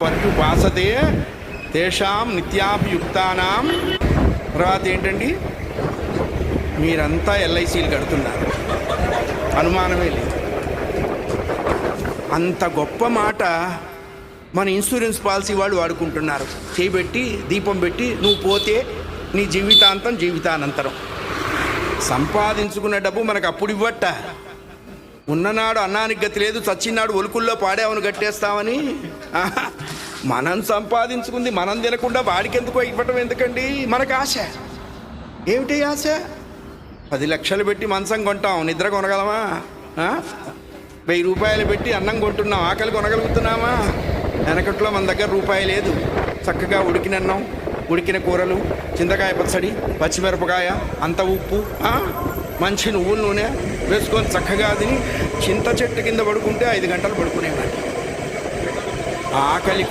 పర్యుపాసతే తేషాం నిత్యాభియుక్తానాం. తర్వాత ఏంటండి, మీరంతా ఎల్ఐసీలు కడుతున్నారు, అనుమానమే లేదు. అంత గొప్ప మాట మన ఇన్సూరెన్స్ పాలసీ వాళ్ళు వాడుకుంటున్నారు. చేయబెట్టి దీపం పెట్టి నువ్వు పోతే నీ జీవితానంతరం. సంపాదించుకున్న డబ్బు మనకు అప్పుడు ఇవ్వట్ట. ఉన్ననాడు అన్నానికి గతి లేదు, చచ్చినాడు ఒలుకుల్లో పాడేవను కట్టేస్తామని. మనం సంపాదించుకుంది మనం తినకుండా వాడికి ఎందుకో ఇవ్వటం ఎందుకండి? మనకు ఆశ. ఏమిటి ఆశ? 10 లక్షలు పెట్టి మంచం కొంటాం, నిద్ర కొనగలమా? 1000 రూపాయలు పెట్టి అన్నం కొంటున్నాం, ఆకలి కొనగలుగుతున్నామా? వెనకట్లో మన దగ్గర రూపాయి లేదు. చక్కగా ఉడికిన అన్నం, ఉడికిన కూరలు, చింతకాయ పచ్చడి, పచ్చిమిరపకాయ, అంత ఉప్పు, మంచి నువ్వుల నూనె వేసుకొని చక్కగా తిని చింత చెట్టు కింద పడుకుంటే 5 గంటలు పడుకునేవాడిని. ఆకలి